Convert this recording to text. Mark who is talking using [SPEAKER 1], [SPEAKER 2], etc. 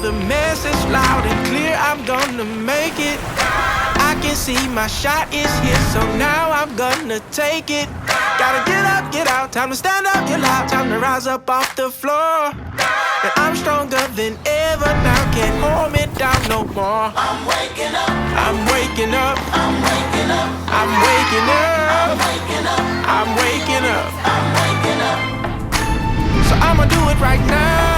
[SPEAKER 1] the message loud and clear, I'm gonna make it. I can see my shot is here, so now I'm gonna take it. Gotta get up, get out, time to stand up, get loud, time to rise up off the floor. And I'm stronger than ever now, can't hold me down no more.
[SPEAKER 2] I'm waking up,
[SPEAKER 1] I'm waking up,
[SPEAKER 2] I'm waking up,
[SPEAKER 1] I'm waking
[SPEAKER 2] I'm
[SPEAKER 1] up,
[SPEAKER 2] waking up,
[SPEAKER 1] I'm waking up.
[SPEAKER 2] I'm waking up.
[SPEAKER 1] So I'ma do it right now.